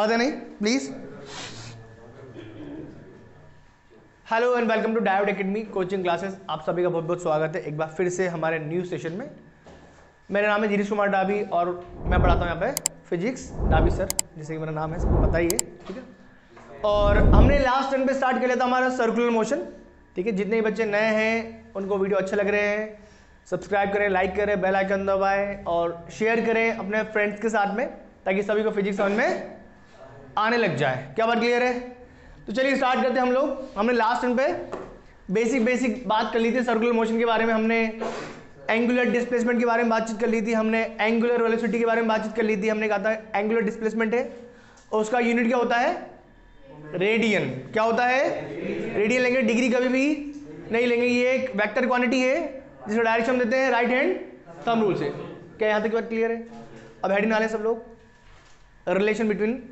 आवाज़ है नहीं please. Hello and welcome to Diode Academy coaching classes. आप सभी का बहुत बहुत स्वागत है एक बार फिर से हमारे न्यू सेशन में। मेरा नाम है धीरेश कुमार डाबी और मैं पढ़ाता हूँ यहाँ पे फिजिक्स। डाबी सर जैसे कि मेरा नाम है सबको पता ही है, ठीक है। और हमने लास्ट टर्न पे स्टार्ट कर लिया था हमारा सर्कुलर मोशन, ठीक है। जितने भी बच्चे नए हैं उनको वीडियो अच्छे लग रहे हैं, सब्सक्राइब करें, लाइक करें, बेल आइकन दबाएं और शेयर करें अपने फ्रेंड्स के साथ में, ताकि सभी को फिजिक्स समझ में आने लग जाए। क्या बात क्लियर है? तो चलिए स्टार्ट करते हैं हम लोग। हमने लास्ट टाइम पे बेसिक बात कर ली थी सर्कुलर मोशन के बारे में, हमने एंगुलर डिस्प्लेसमेंट के बारे में बातचीत कर ली थी, हमने एंगुलर वेलोसिटी के बारे में बातचीत कर ली थी। हमने कहा था एंगुलर डिस्प्लेसमेंट है और उसका यूनिट क्या होता है? रेडियन। क्या होता है? रेडियन लेंगे, डिग्री कभी भी नहीं लेंगे। ये एक वेक्टर क्वांटिटी है जिसका डायरेक्शन हम देते हैं राइट हैंड थंब रूल से। क्या यहाँ तक बात क्लियर है? अब हेडिंग डालें सब लोग, relation between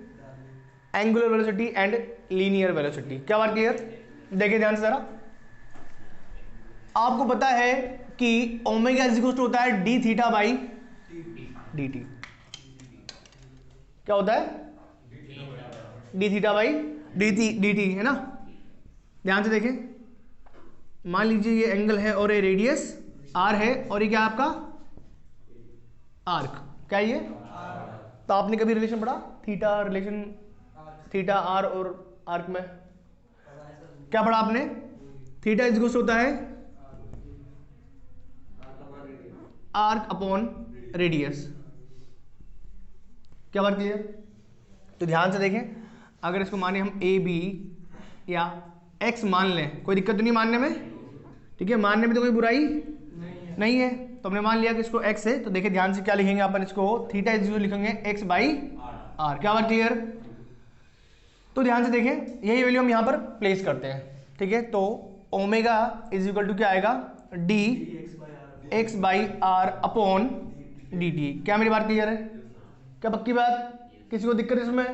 angular velocity and linear velocity. क्या बात क्लियर? देखिए ध्यान से जरा। आपको पता है कि ओमेगा इज इक्वल टू होता है D theta by D T. क्या होता है? D theta by D T, है ना। ध्यान से देखें, मान लीजिए ये एंगल है और ये रेडियस आर है और ये क्या है आपका? आर्क। क्या ये? तो आपने कभी रिलेशन पढ़ा थीटा रिलेशन थीटा आर और आर्क में? क्या पढ़ा आपने? थीटा इज इक्वल होता है आर्क अपॉन रेडियस। क्या बात क्लियर? तो ध्यान से देखें, अगर इसको माने हम ए बी या एक्स मान लें, कोई दिक्कत तो नहीं मानने में, ठीक है। मानने में तो कोई बुराई नहीं है। तो हमने मान लिया कि इसको एक्स है, तो देखिए ध्यान से क्या लिखेंगे अपन इसको, थीटा इज इक्वल लिखेंगे एक्स बाई आर। क्या बात क्लियर? तो ध्यान से देखें, यही वैल्यू हम यहां पर प्लेस करते हैं, ठीक है। तो ओमेगा इज इक्वल टू क्या आएगा? D X by R upon D T. क्या मेरी बात क्लियर है? क्या पक्की बात? किसी को दिक्कत इसमें?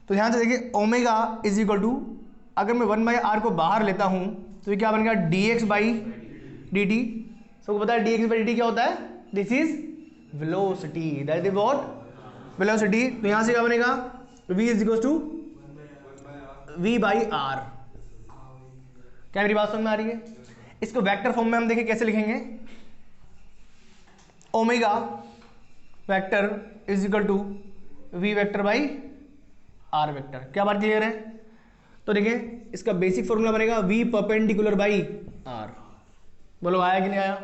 तो ध्यान से देखिए, ओमेगा इज इक्वल टू, अगर मैं 1 बाई आर को बाहर लेता हूं तो ये क्या बन गया? D X by D T. सबको पता है D X by D T क्या होता है? This is velocity, that is what? Velocity. तो यहां से क्या बनेगा? v is equal to v by R. क्या मेरी बात समझ में आ रही है? इसको वेक्टर फॉर्म में हम देखें कैसे लिखेंगे। Omega vector is equal to v vector by r vector. क्या बात क्लियर है? तो देखिए इसका बेसिक फॉर्मूला बनेगा v परपेंडिकुलर बाई r। बोलो आया कि नहीं आया?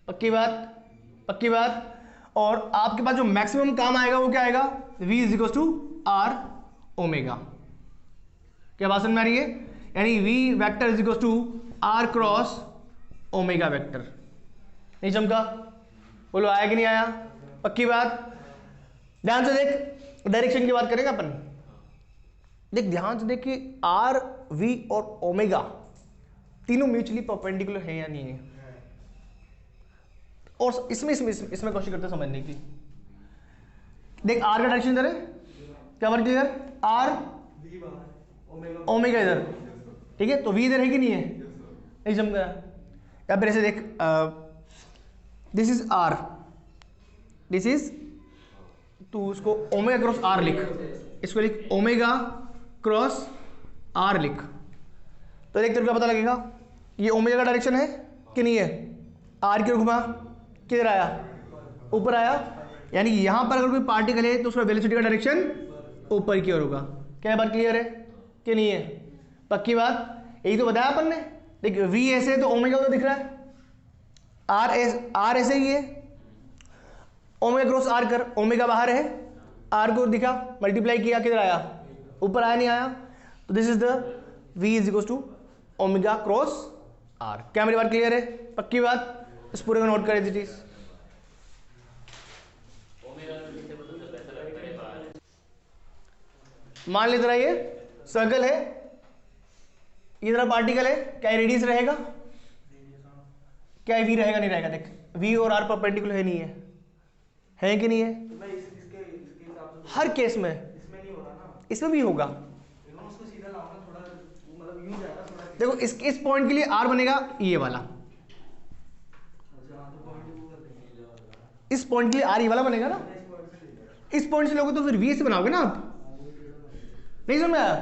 पक्की बात? पक्की बात। और आपके पास जो मैक्सिमम काम आएगा वो क्या आएगा? v is equal to r omega. क्या बात समझ में आ रही है? यानी v vector is equal to r cross omega vector. नहीं चमका? बोलो आया कि नहीं आया? पक्की बात। ध्यान से देख, डायरेक्शन की बात करेंगे अपन। देख ध्यान से देख कि r v और ओमेगा तीनों म्यूचुअली परपेंडिकुलर है या नहीं है। और इसमें कोशिश करते समझने की। देख r का डायरेक्शन इधर है, क्या बात क्लियर? r ओमेगा इधर, ठीक है। तो v इधर है कि नहीं है? नहीं समझ गया? या फिर ऐसे देख, this is r, this is, तू उसको ओमेगा क्रॉस r लिख, इसको लिख ओमेगा क्रॉस r लिख। तो देख तेरे को पता लगेगा ये ओमेगा का डायरेक्शन है कि नहीं है। r की ओर घुमा, किधर आया? ऊपर आया। यानी यहां पर अगर कोई पार्टिकल है तो उसका वेलोसिटी का डायरेक्शन ऊपर की ओर होगा। क्या बात क्लियर है कि नहीं है? पक्की बात। यही तो बताया अपन ने। देख v ऐसे है तो ओमेगा उधर दिख रहा है, r ऐसे ही है, ओमेगा क्रॉस r कर, ओमेगा बाहर है, r को दिखा, मल्टीप्लाई किया, किधर आया? ऊपर आया नहीं आया? तो this is the v is equal to omega cross r। क्या मेरी बात क्लियर है? पक्की बात। इस पूरे को नोट करें चीज। मान लीजिए ये सर्कल है, ये तरह पार्टिकल है, क्या रेडियस रहेगा? क्या v रहेगा? नहीं रहेगा। देख v और r परपेंडिकुलर है नहीं है कि नहीं है? इसके हर केस में इसमें नहीं हो रहा ना, इसमें भी होगा। उसको सीधा लाऊंगा थोड़ा, मतलब यूं जाएगा थोड़ा। देखो इस पॉइंट के लिए r बनेगा ये वाला, इस पॉइंट के लिए r ये वाला बनेगा ना। इस पॉइंट से लोगे तो फिर v से बनाओगे ना आप। नहीं समझ में आया?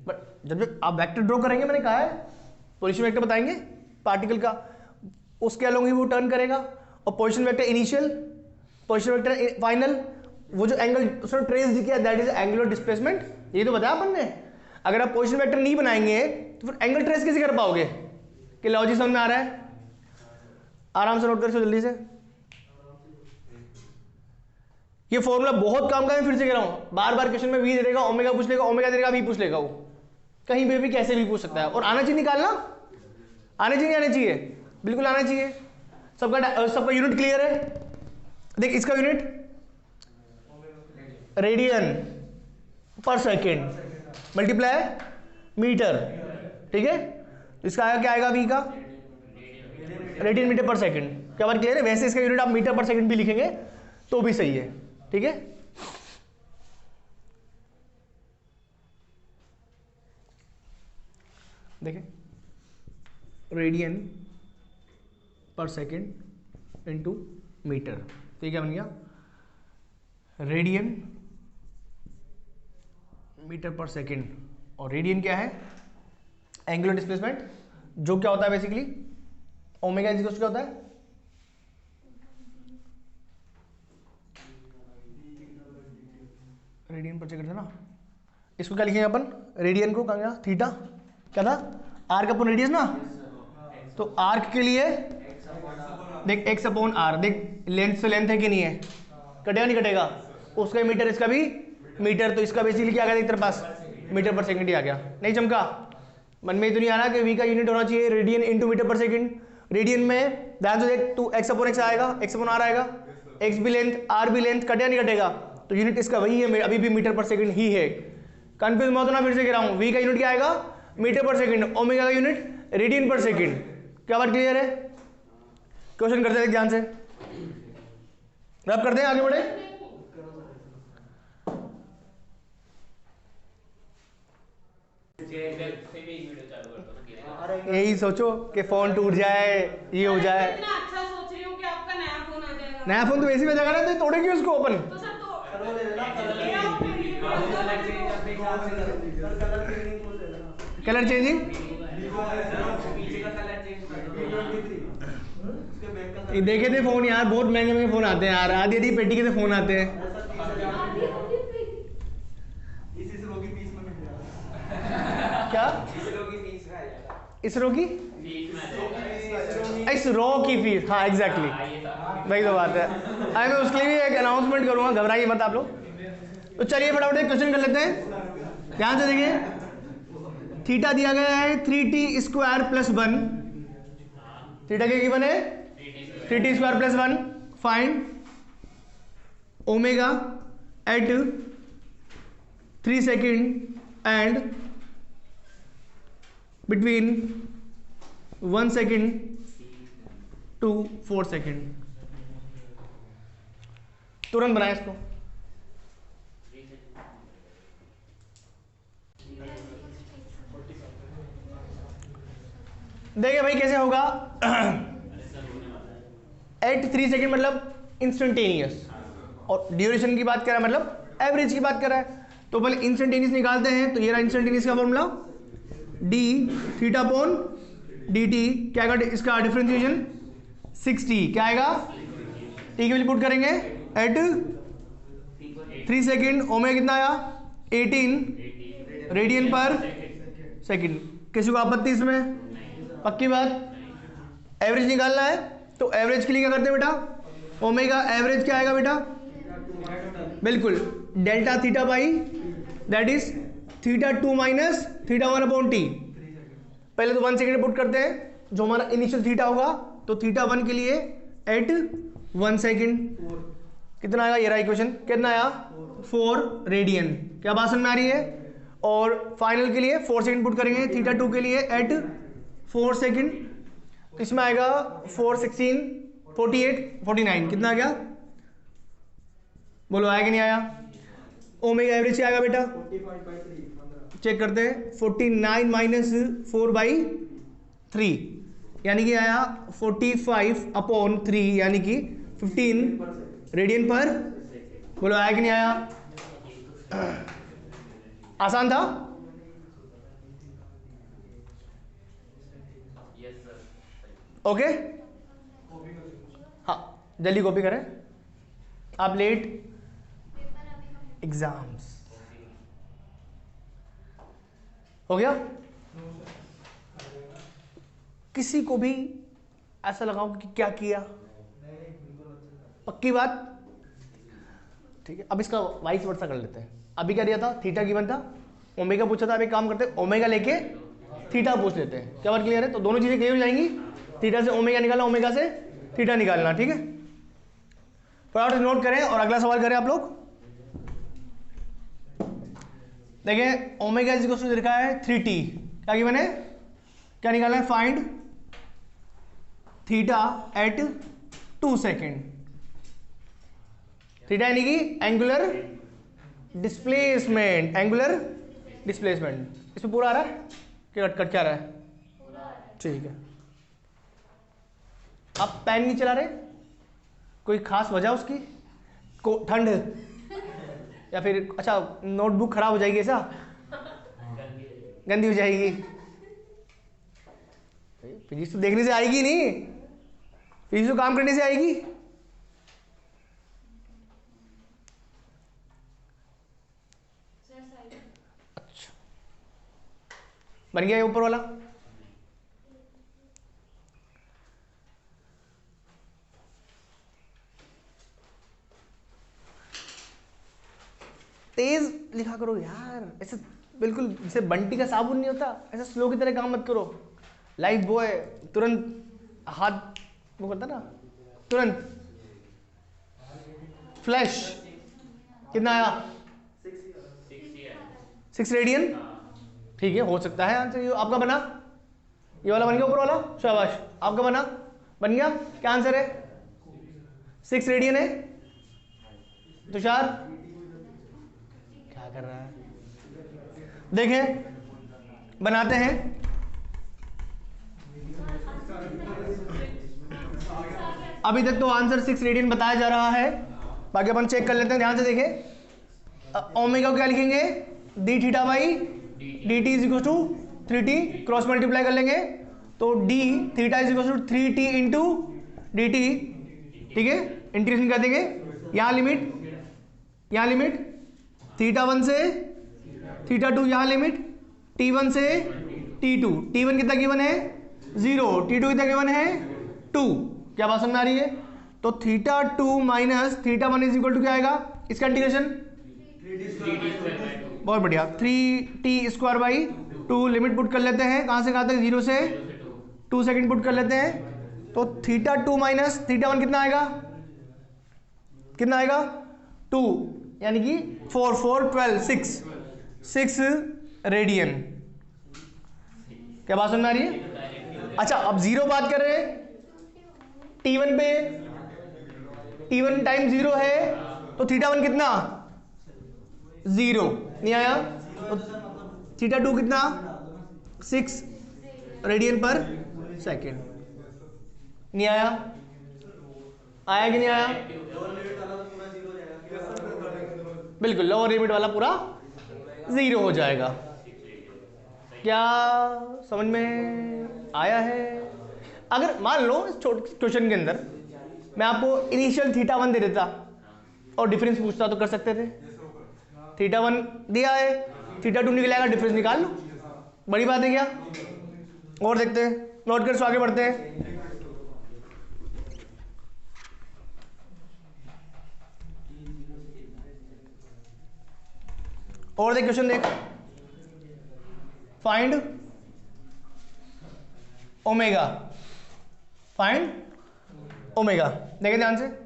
बट जब आप वेक्टर ड्रॉ करेंगे, मैंने कहा है पोजीशन वेक्टर बताएंगे पार्टिकल का, उसके अलोंग ही वो टर्न करेगा। और position vector initial, position vector final, वो जो एंगल उसने ट्रेस किया दैट इज एंगुलर डिस्प्लेसमेंट, ये तो बताया अपन ने। अगर आप पोजीशन वेक्टर नहीं बनाएंगे तो फिर एंगल ट्रेस कैसे कर पाओगे? कि लॉजिक समझ में आ रहा है? आराम से नोट कर जल्दी से। ये फॉर्मूला बहुत काम का है, फिर से कह रहा हूं, बार बार क्वेश्चन में वी दे देगा, ओमेगा पूछ लेगा, ओमेगा देगा, वी पूछ लेगा, वो कहीं पे भी कैसे भी पूछ सकता है। और आना चाहिए निकालना, आने चाहिए, आने चाहिए, बिल्कुल आना चाहिए। सबका यूनिट क्लियर है? देख इसका यूनिट रेडियन पर सेकेंड मल्टीप्लाई मीटर, ठीक है। इसका आएगा क्या आएगा वी का? रेडियन मीटर पर सेकेंड। क्या बात क्लियर है? वैसे इसका यूनिट आप मीटर पर सेकेंड भी लिखेंगे तो भी सही है, ठीक है। देखें, रेडियन पर सेकेंड इंटू मीटर, तो ये क्या बन गया? रेडियन मीटर पर सेकेंड। और रेडियन क्या है? एंगुलर डिस्प्लेसमेंट, जो क्या होता है basically omega is equal to क्या होता है? रेडियन पर सेकेंड था ना, इसको क्या लिखेंगे अपन? रेडियन को कहा थीटा, क्या था? आर्क अपॉन रेडियस ना। तो आर्क के लिए देख एक्स अपॉन आर, देख लेंथ से लेंथ है कि नहीं है, कटेगा नहीं कटेगा? उसका मीटर, इसका भी मीटर, तो इसका बेसिकली क्या आ गया तेरे पास? मीटर पर सेकंड ही आ गया। नहीं चमका? मन में तो नहीं आ रहा कि वी का यूनिट होना चाहिए रेडियन इंटू मीटर पर सेकंड। रेडियन में ध्यान से देख, तू एक्स अपॉन एक्स आएगा, एक्स अपॉन आर आएगा, एक्स भी लेंथ आर भी लेंथ, कटेगा नहीं कटेगा? तो यूनिट इसका वही है, अभी भी मीटर पर सेकंड ही है। कंफ्यूज मत होना, फिर से कह रहा हूं, वी का यूनिट क्या आएगा? मीटर पर सेकंड, ओमेगा का यूनिट रेडियन पर सेकंड। क्या बात क्लियर है? क्वेश्चन करते हैं ध्यान से, रब करते हैं, आगे बढ़े। यही सोचो कि फोन टूट जाए, ये हो जाए। अच्छा सोच रही हूँ कि आपका नया फोन आ जाएगा। नया फोन तो वैसे में जाएगा ना, तो तोड़ेगी उसको अपन। तो सर तो कलर चेंजिंग, देखे थे फोन यार, बहुत महंगे महंगे फोन आते हैं यार, आधी आधी पेटी के फोन आते हैं। क्या इसरो की? इसरो की फीस, हाँ एग्जैक्टली, वही तो बात है। अरे मैं उसके लिए भी एक अनाउंसमेंट करूंगा, घबराइए मत आप लोग। तो चलिए फटाफट एक क्वेश्चन कर लेते हैं, ध्यान से देखिए। थीटा दिया गया है 3t स्क्वायर प्लस 1, थीटा क्या गिवन है? 3t square plus 1। Find omega at 3 second and between 1 second to 4 second. तुरंत बनाए इसको। देखिए भाई कैसे होगा। एट 3 सेकेंड मतलब इंस्टेंटेनियस, और ड्यूरेशन की बात कर रहा है मतलब एवरेज की बात कर रहा है। तो पहले इंस्टेंटेनियस निकालते हैं। तो ये रहा इंस्टेंटेनियस का formula, D theta upon D T, क्या आएगा इसका डिफरेंशिएशन? 60, क्या आएगा? टी की वैल्यू पुट करेंगे एट 3 सेकेंड, ओमेगा कितना आया? 18 रेडियन पर सेकेंड। किसी को आपत्ति इसमें? पक्की बात। एवरेज निकालना है, तो एवरेज के लिए क्या करते हैं बेटा? ओमेगा एवरेज क्या आएगा बेटा? बिल्कुल delta theta by that is theta 2 minus theta 1 upon T. पहले तो 1 सेकेंड पुट करते हैं, जो हमारा इनिशियल थीटा होगा, तो थीटा 1 के लिए एट 1 सेकेंड कितना आएगा? ये रहा इक्वेशन, कितना आया? 4 रेडियन। क्या बात समझ में आ रही है? और फाइनल के लिए 4 सेकेंड पुट करेंगे, थीटा 2 के लिए एट 4 सेकेंड, तो इसमें आएगा 4 16 48 49, कितना आ गया? बोलो आया कि नहीं आया? ओमेगा एवरेज क्या आएगा बेटा? चेक करते हैं, 49 माइनस 4/3 यानी कि आया 45 अपॉन 3 यानी कि 15 रेडियन पर। बोलो आया कि नहीं आया? आसान था? ओके, हाँ जल्दी कॉपी करें, आप लेट एग्जाम्स हो गया। किसी को भी ऐसा लगाओ कि क्या किया? पक्की बात? ठीक है, अब इसका वाइस वर्सा कर लेते हैं। अभी क्या दिया था? थीटा गिवन था, ओमेगा पूछा था। अब एक काम करते हैं, ओमेगा लेके थीटा पूछ लेते हैं। क्या बात क्लियर है? तो दोनों चीजें क्लियर हो जाएंगी। थीटा से ओमेगा निकालना, ओमेगा से थीटा निकालना। ठीक है, फटाफट नोट करें और अगला सवाल करें आप लोग। देखिए ओमेगा इज इक्वल टू लिखा है 3t, क्या गिवन है? क्या निकालना है? Find theta at 2 second. Theta यानी कि एंगुलर डिस्प्लेसमेंट, एंगुलर डिस्प्लेसमेंट। इसमें पूरा आ रहा है कि कट कट क्या आ रहा है? ठीक है, आप पेन नहीं चला रहे? कोई खास वजह उसकी? ठंड या फिर अच्छा नोटबुक खराब हो जाएगी ऐसा? गंदी हो जाएगी? फिजिक्स तो देखने से आएगी नहीं, फिजिक्स तो काम करने से आएगी। अच्छा, बन गया ये ऊपर वाला? तेज लिखा करो यार, ऐसे बिल्कुल जैसे बंटी का साबुन नहीं होता, ऐसा स्लो की तरह काम मत करो। लाइफ बॉय तुरंत हाथ वो करता ना, तुरंत फ्लैश। कितना आया? 6 रेडियन। ठीक है, हो सकता है आंसर ये आपका बना। ये वाला बन गया ऊपर वाला, शाबाश आपका बना, बन गया। क्या आंसर है? 6 रेडियन है। तुषार क्या कर रहा है? देखें बनाते हैं। अभी तक तो आंसर 6 रेडियन बताया जा रहा है, बाकी अपन चेक कर लेते हैं। ध्यान से देखें, ओमेगा को क्या लिखेंगे? D theta by D T is equal to 3t, cross multiply कर लेंगे तो D theta is equal to 3t into D T. ठीक है, इंटीग्रेशन कर देंगे। यहाँ लिमिट थीटा 1 से थीटा 2, यहाँ लिमिट t1 से t2। t1 कितना गिवन है? 0, t2 कितना गिवन है? 2। क्या बात समझ आ रही है? तो theta 2 minus theta 1 is equal to क्या आएगा? इसका इंटीग्रेशन, बहुत बढ़िया, 3t square by 2। Limit put कर लेते हैं, कहां से कहां तक? 0 से 2 सेकंड पुट कर लेते हैं। तो थीटा 2 माइनस थीटा 1 कितना आएगा? कितना आएगा? 2, यानी कि 4 4 12 6 रेडियन। क्या बात समझ में आ रही है? अच्छा, अब 0 बात कर रहे हैं t1 पे, t1 टाइम 0 है तो थीटा 1 कितना? 0 नहीं आया। तो थीटा 2 कितना? 6 रेडियन पर सेकेंड। नहीं आया? आया कि नहीं आया? बिल्कुल, लोअर लिमिट वाला पूरा 0 हो जाएगा। क्या समझ में आया है? अगर मान लो इस छोटे क्वेश्चन के अंदर मैं आपको इनिशियल थीटा 1 दे देता और डिफरेंस पूछता तो कर सकते थे। थीटा 1 दिया है, थीटा 2 निकलेगा, डिफरेंस निकाल लो, बड़ी बात है क्या? और देखते हैं, नोट कर, आगे बढ़ते हैं। और देख क्वेश्चन देख, फाइंड ओमेगा, फाइंड ओमेगा। देखें ध्यान से,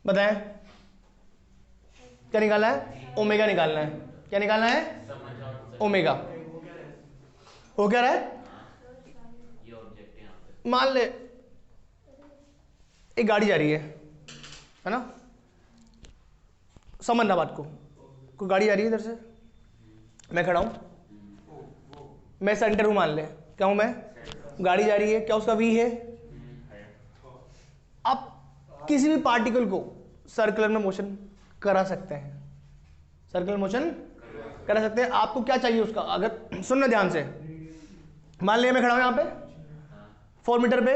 बताएं क्या निकालना है? ओमेगा निकालना है। क्या निकालना है? ओमेगा। हो क्या रहा है? मान ले एक गाड़ी जा रही है ना, समझना बात को, कोई गाड़ी जा रही है इधर से, मैं खड़ा हूं, मैं सेंटर हूं, मान ले क्या हूं मैं, गाड़ी जा रही है, क्या उसका वी है। आप किसी भी पार्टिकल को सर्कुलर में मोशन करा सकते हैं, सर्कुलर मोशन करा सकते हैं। आपको क्या चाहिए उसका, अगर सुनना ध्यान से, मान लिया मैं खड़ा हूं यहां पे 4 मीटर पे,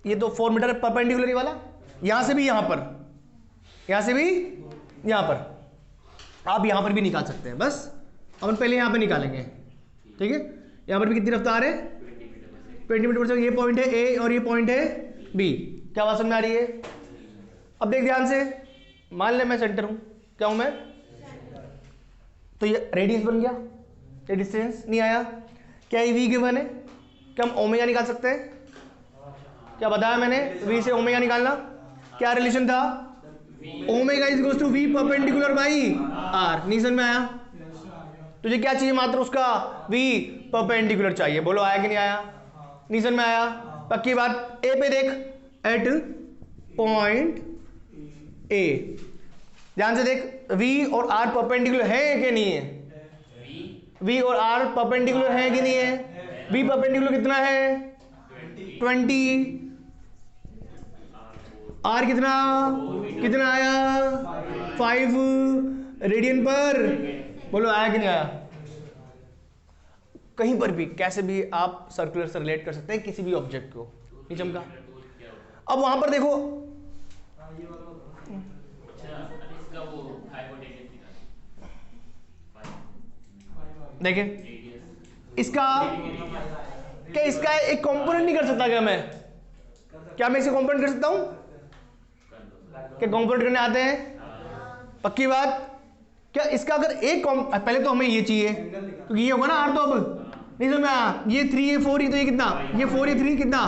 ये तो 4 मीटर परपेंडिकुलर ये वाला, यहां से भी यहां पर, यहां से भी यहां पर, आप यहां पर भी निकाल सकते हैं। बस अपन पहले यहां पे निकालेंगे, ठीक है। यहां पर भी कितनी रफ्तार है, 20 मीटर पर सेकंड। ये पॉइंट है ए और ये पॉइंट है बी। क्या बात समझ में आ रही है। अब देख ध्यान से, मान ले मैं सेंटर हूं, क्या हूं मैं, तो ये रेडियस बन गया, ये डिस्टेंस नहीं आया। क्या ये वी गिवन है, क्या हम ओमेगा निकाल सकते हैं, क्या बताया मैंने, वी से ओमेगा निकालना, क्या रिलेशन था, omega is equal to V perpendicular by R. नहीं समझ में आया, तुझे क्या चाहिए, मात्र उसका वी परपेंडिकुलर चाहिए, बोलो आया कि नहीं आया, नहीं समझ में आया, पक्की बात। ए पे देख, एट पॉइंट ए, ध्यान से देख, वी और आर परपेंडिकुलर है कि नहीं है, वी और आर परपेंडिकुलर है कि नहीं है। वी परपेंडिकुलर कितना है 20, आर कितना कितना आया 5 रेडियन पर, बोलो आया कि नहीं आया। कहीं पर भी कैसे भी आप सर्कुलर से रिलेट कर सकते हैं किसी भी ऑब्जेक्ट को, नहीं चमका। अब वहां पर देखो, देखें इसका, क्या इसका एक कंपोनेंट नहीं कर सकता क्या मैं, क्या मैं इसे कंपोनेंट कर सकता हूं, क्या कंपोनेंट करने आते हैं, पक्की बात। क्या इसका अगर एक पहले तो हमें ये चाहिए, तो ये होगा ना आर, तो अब नहीं समझ में आया, ये 3 ये 4, ये तो ये कितना, ये 4 ये 3 कितना,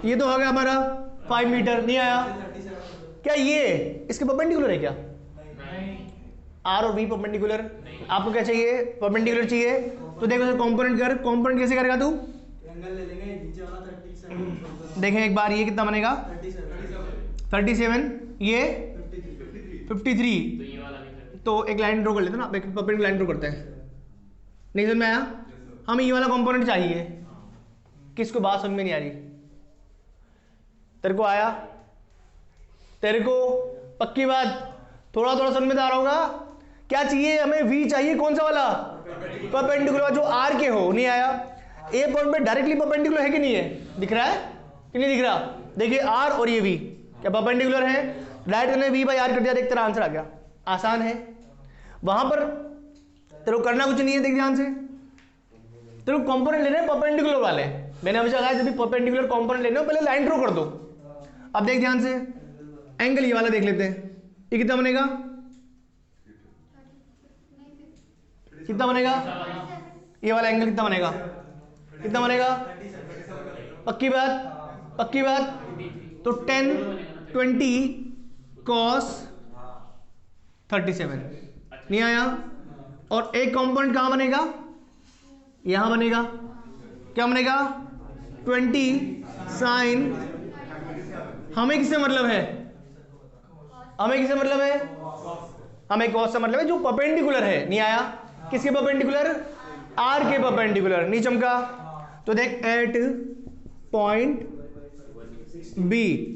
ये तो हो गया हमारा 5 मीटर, नहीं आया। क्या ये इसके परपेंडिकुलर है क्या, आर और वी परपेंडिकुलर, आपको क्या चाहिए, परपेंडिकुलर चाहिए, तो देखो कंपोनेंट कर, कंपोनेंट कैसे करेगा तू, एंगल ले लेंगे नीचे वाला 37, देखें एक बार, ये कितना बनेगा 37, ये 53, तो एक लाइन ड्रॉ कर लेते हैं ना, परपेंडिकुलर लाइन ड्रॉ करते हैं। नहीं समझ में आया, हमें ये वाला कंपोनेंट चाहिए, किसको बात समझ में नहीं आ रही, तेरे को आया, तेरे को पक्की बात, थोड़ा थोड़ा समझ में आ रहा होगा। क्या चाहिए हमें, वी चाहिए, कौन सा वाला, परपेंडिकुलर जो आर के हो, नहीं आया। ए पॉइंट पे डायरेक्टली परपेंडिकुलर है कि नहीं है, दिख रहा है कि नहीं दिख रहा, देखिए आर और ये वी क्या परपेंडिकुलर है, डायरेक्ट ने वी बाई आर कर दिया, देख तेरा आंसर आ गया, आसान है। वहां पर तेरे को करना कुछ नहीं है, देख ध्यान से, तेरे को कंपोनेंट लेने हैं परपेंडिकुलर वाले, मैंने हमेशा कहा जब भी परपेंडिकुलर कंपोनेंट लेने हो पहले लाइन ड्रॉ कर दो। अब देख ध्यान से, एंगल ये वाला देख लेते हैं, ये कितना बनेगा, कितना बनेगा, ये वाला एंगल कितना बनेगा, कितना बनेगा, पक्की बात, पक्की बात, तो 10 20 cos 37 नहीं आया। और एक कंपोनेंट कहां बनेगा, यहां बनेगा, क्या बनेगा 20 sin, हमें किससे मतलब है, हमें किससे मतलब है, हमें cos से मतलब है जो परपेंडिकुलर है, नहीं आया, किसके परपेंडिकुलर, आर के परपेंडिकुलर, नहीं चमका। तो देख एट पॉइंट बी,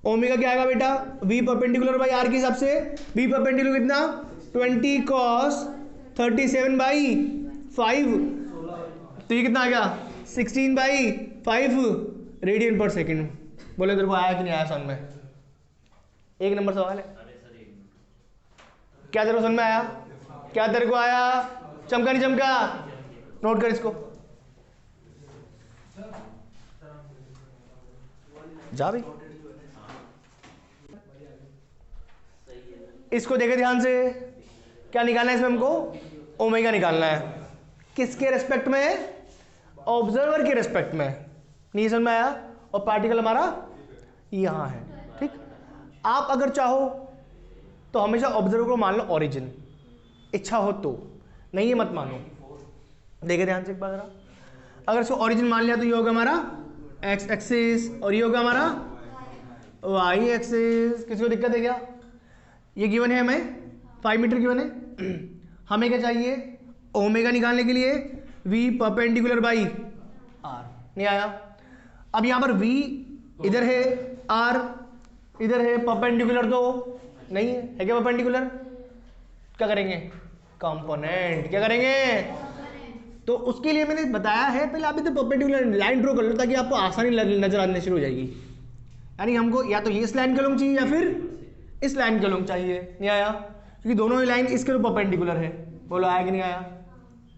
ओमेगा क्या आएगा बेटा, वी परपेंडिकुलर बाई आर के हिसाब से, वी परपेंडिकुलर कितना 20 cos 37 बाई 5, तो ये कितना आ गया 16 बाई 5 रेडियन पर सेकेंड। बोले तेरे को आया कि नहीं आया समझ में, एक नंबर सवाल है, क्या तेरे को समझ में आया, क्या तेरे को आया, चमका नहीं चमका, नोट कर इसको, जा भाई, इसको देखे ध्यान से, क्या निकालना है इसमें हमको, ओमेगा निकालना है, किसके रेस्पेक्ट में, ऑब्जर्वर के रेस्पेक्ट में, नहीं समझ में आया। और पार्टिकल हमारा यहां है, ठीक। आप अगर चाहो तो हमेशा ऑब्जर्वर को मान लो ओरिजिन, इच्छा हो तो, नहीं है मत मानो। देखे ध्यान से एक बार जरा, अगर इसको ओरिजिन मान लिया तो ये होगा हमारा एक्स एक्सिस, और ये होगा हमारा वाई एक्सिस। किसी को दिक्कत है क्या? ये गिवन है हमें 5 मीटर गिवन है। हमें क्या चाहिए? ओमेगा निकालने के लिए v परपेंडिकुलर बाई r। नहीं आया? अब यहाँ पर v इधर है, r इधर है, परपेंडिकुलर तो नहीं है, है क्या परपेंडिकुलर? क्या करेंगे? कंपोनेंट। क्या करेंगे? तो उसके लिए मैंने बताया है, पहले आप इधर परपेंडिकुलर लाइन ड्रॉ कर लो ताकि आपको आसानी नजर आने शुरू हो जाएगी। यानी हमको या तो ये इस लाइन का लॉन्ग चाहिए या फिर इस लाइन का लॉन्ग चाहिए। नहीं आया? क्योंकि दोनों ही लाइन इसके ऊपर परपेंडिकुलर है। बोलो आया कि नहीं आया?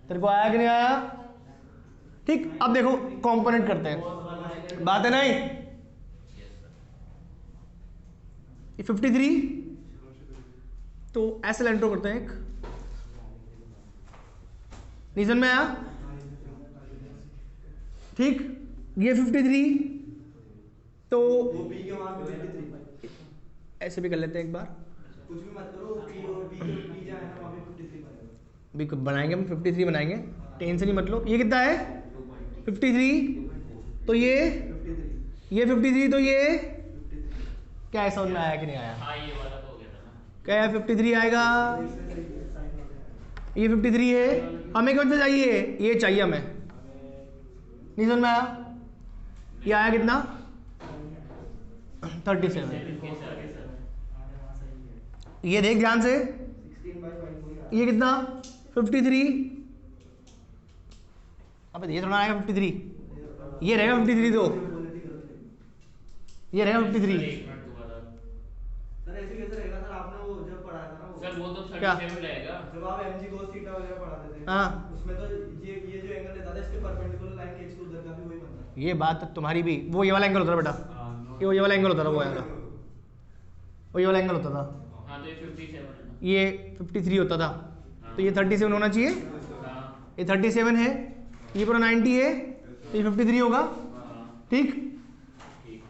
तेरे को आया कि नहीं आया? ठीक, अब देखो कंपोनेंट करते हैं, बात है नहीं? 53, तो ऐसे लाइन ड्रॉ करते हैं एक। रीजन में आया? ठीक, ये 53, तो वो बी के वहां पे 53 ऐसे भी कर लेते हैं एक बार। कुछ भी मत करो, बी और बी के बी जाए ना वहां पे 53 बनेगा। भी बनाएंगे हम 53 बनाएंगे, टेंशन नहीं मतलब। ये कितना है? 53, तो ये 53, तो ये क्या है? समझ में आया कि नहीं आया? हाँ ये वाला तो हो गया था ना। क्या है? 53 आएगा। ये 53 है, हमें कौन सा चाहिए? ये चाहिए हमें। नहीं समझ में आया? ये आया कितना? 37। ये देख ध्यान से, ये कितना? 53। अब ये थोड़ा आएगा 53, ये रहेगा 53, तो ये रहेगा 53। एक मिनट दोबारा। सर ऐसे कैसे रहेगा सर? आपने वो जब पढ़ाया था ना, वो सर वो तो क्या? 37 रहेगा। जब आप mg cos थीटा वगैरह पढ़ाते थे, हाँ। उसमें तो ये जो एंगल रहता था इसके परपेंडिकुलर लाइन के x उधर का भी वही बनता है। ये बात तुम्हारी भी, वो ये वाला एंगल होता था बेटा, ये वाला एंगल होता था, वो आएगा, वो ये वाला एंगल होता था, हाँ तो ये 57 है ना। ये 53 होता था, तो ये 37 होना चाहिए। हाँ ये 37 है, ये पूरा 90 है, तो ये 53 होगा। हाँ ठीक, ठीक।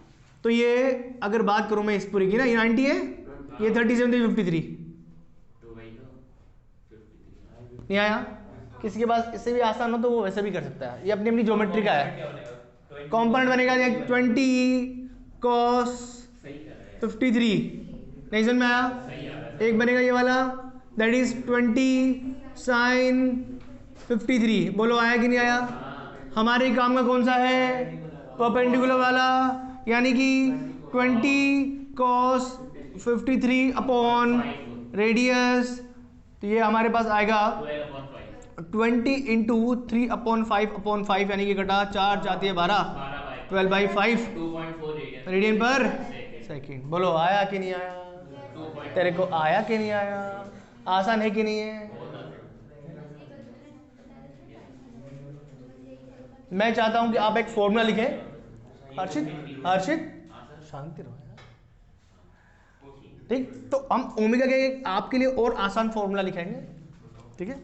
तो ये अगर बात करूं मैं इस पूरी की ना, ये 90 है, ये 37, तो ये 53। तो वही तो 53। नहीं आया? किसी के पास इससे भी आसान हो तो वो वैसे भी कर सकता है, ये अपनी अपनी ज्योमेट्री का है। कॉम्पोनेंट बनेगा 20 cos सही कर रहे हैं। 53। नहीं समझ में आया? सही आ रहा है। एक बनेगा ये वाला, दैट इज 20 sin 53। बोलो आया कि नहीं आया? हमारे काम का कौन सा है? परपेंडिकुलर वाला, यानी कि 20 cos 53 अपॉन रेडियस, तो ये हमारे पास आएगा 20 इंटू 3/5/5, यानी कि घटा 4 जाती है 12, 12/5 2.4 रेडियन रेडियन पर सेकेंड। बोलो आया कि नहीं आया? 2.4 तेरे को आया कि नहीं आया? आसान है कि नहीं है? मैं चाहता हूं कि आप एक फॉर्मूला लिखें। हर्षित, हर्षित शांति रहो यार। ठीक, तो हम ओमेगा के आपके लिए और आसान फॉर्मूला लिखेंगे। ठीक है,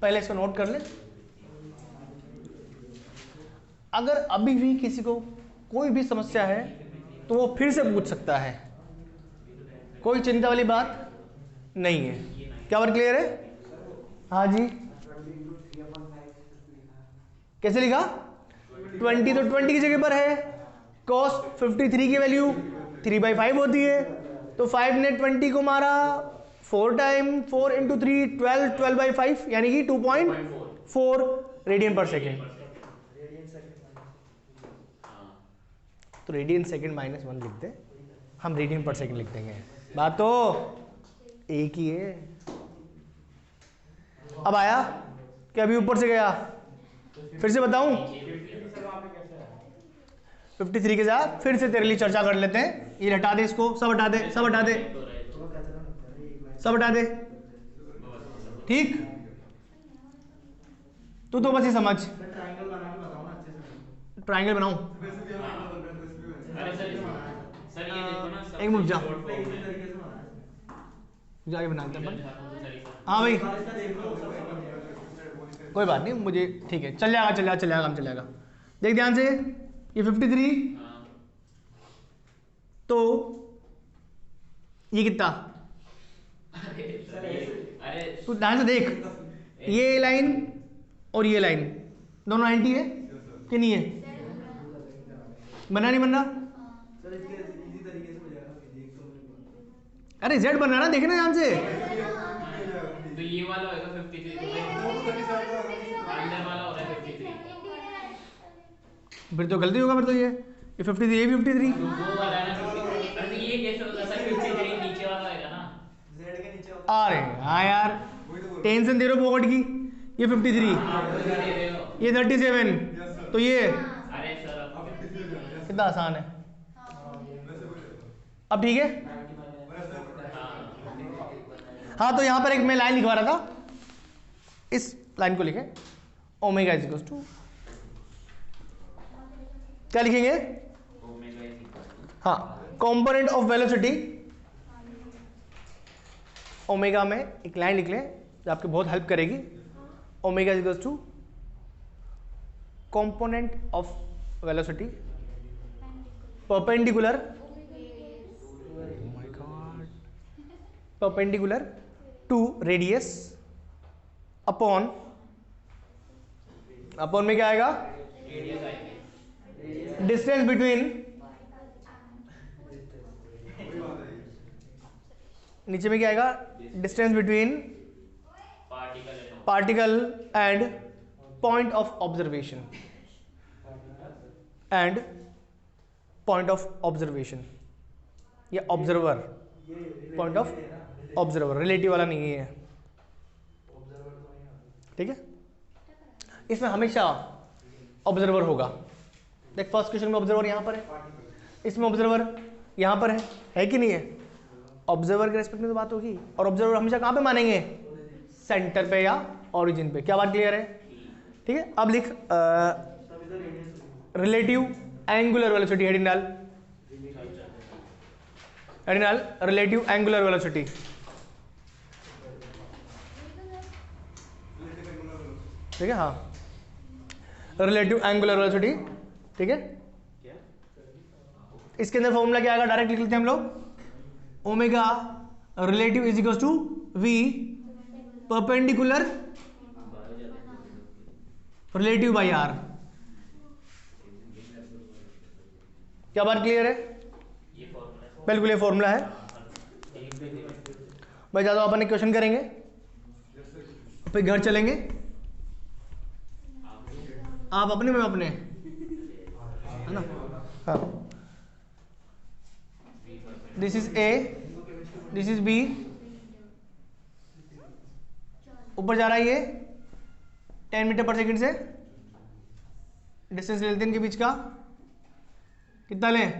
पहले इसको नोट कर ले। अगर अभी भी किसी को कोई भी समस्या है तो वो फिर से पूछ सकता है, कोई चिंता वाली बात नहीं है। क्या बात क्लियर है? हाँ जी, कैसे लिखा? 20, तो 20 की जगह पर है, cos 53 की वैल्यू 3/5 होती है, तो 5 ने 20 को मारा 4 टाइम, 4 इंटू 3 12, 12/5, यानी कि 2.4 रेडियन पर सेकेंड। तो रेडियन सेकेंड -1 लिख दे, हम रेडियन पर सेकेंड लिख देंगे, बात तो एक ही है। अब आया क्या? अभी ऊपर से गया? फिर से बताऊं? 53 के साथ फिर से तेरे लिए चर्चा कर लेते हैं। ये हटा दे, इसको सब हटा दे, सब हटा दे, सब हटा दे। ठीक, तू तो बस ये समझ। ट्रायंगल बना के बताओ ना अच्छे से। ट्राइंगल बनाऊं? अरे सर ये देखो ना एक मिनट जा, short form इसी में। तरीके से बनाना है। जाके बनाते हैं अपन। सर ये हाँ भाई, इसका देख लो, सब समझ जाएगा। कोई बात नहीं, मुझे ठीक है, चल जाएगा, चल जाएगा, चल जाएगा, हम चल जाएगा। देख ध्यान से, ये 53, हाँ तो ये कितना? अरे तू ध्यान से देख, ये लाइन और ये लाइन दोनों 90 है कि नहीं है? बनना नहीं बनना? सर इसके इजी तरीके से हो जाएगा फिजिक्स तो मुझे अरे जेड बनना ना, देखना ध्यान से। तो ये वाला होगा 53 अंदर वाला होगा 53 फिर तो गलती होगा, फिर तो ये 53 ये 53। तो वो वाला है ना 53। अरे ये कैसे होगा सर? 53 नीचे वाला होगा ना। जेड के नीचे होता अरे हाँ यार, टेंशन दे रहे हो पॉकेट की। ये 53, दे रहे हो। ये 37, तो ये अरे सर अब कितना आसान है। अब ठीक है। हाँ तो यहाँ पर एक मैं लाइन लिखवा रहा था, इस लाइन को लिखे, ओमेगा इज इक्वल्स टू, क्या लिखेंगे? ओमेगा इज इक्वल टू, हाँ, कंपोनेंट ऑफ वेलोसिटी। ओमेगा में एक लाइन लिख लें जो आपकी बहुत हेल्प करेगी। Omega is equals to component of velocity perpendicular, perpendicular to radius upon, upon में क्या आएगा? रेडियस आएगी। डिस्टेंस बिटवीन, नीचे में क्या आएगा? Distance between particle and point of observation, and point of observation, या observer, point of observer, relative वाला नहीं है, ठीक है। इसमें हमेशा ऑब्जर्वर होगा। देख फर्स्ट क्वेश्चन में ऑब्जर्वर यहाँ पर है, इसमें ऑब्जर्वर यहाँ पर है कि नहीं है? ऑब्जर्वर के रेस्पेक्ट में तो बात होगी। और ऑब्जर्वर हमेशा कहाँ पे मानेंगे? सेंटर पे या ओरिजिन पे। क्या बात क्लियर है? ठीक है। अब लिख रिलेटिव एंगुलर वेलोसिटी, हेडिंग डाल, हेडिंग डाल रिलेटिव एंगुलर वेलोसिटी। ठीक है, हाँ, रिलेटिव एंगुलर वेलोसिटी, ठीक है। इसके अंदर फॉर्मूला क्या आएगा? डायरेक्ट लिख लेते हैं हम लोग। Omega relative is equal to V perpendicular relative by R. क्या बात क्लियर है? ये फॉर्मूला है। बिल्कुल ये फॉर्मूला है। भाई ज्यादा अपन क्वेश्चन करेंगे, फिर घर चलेंगे। आप अपने में अपने, है ना? हाँ, this is A, this is B, ऊपर जा रहा है ये 10 मीटर पर सेकंड से। डिस्टेंस ले लेते हैं इनके बीच का, कितना लें?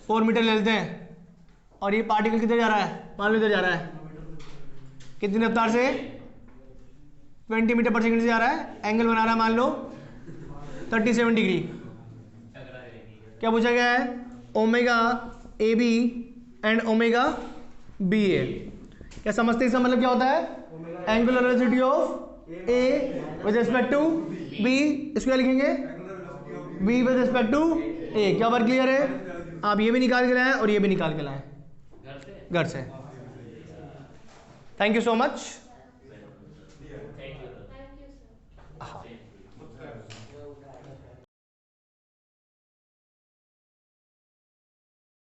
4 मीटर ले लेते हैं। और ये पार्टिकल किधर जा रहा है? मान लो इधर जा रहा है, कितनी रफ्तार से? 20 मीटर पर सेकंड से जा रहा है। एंगल बना रहा है मान लो 37 डिग्री। क्या पूछा गया है? Omega A B and omega B A. क्या समझते हैं इसका मतलब क्या होता है? Angular velocity of A with respect to B, इसको क्या लिखेंगे? B with respect to A. क्या बात क्लियर है? आप ये भी निकाल के लाएं और ये भी निकाल के लाएं घर से। Thank you so much.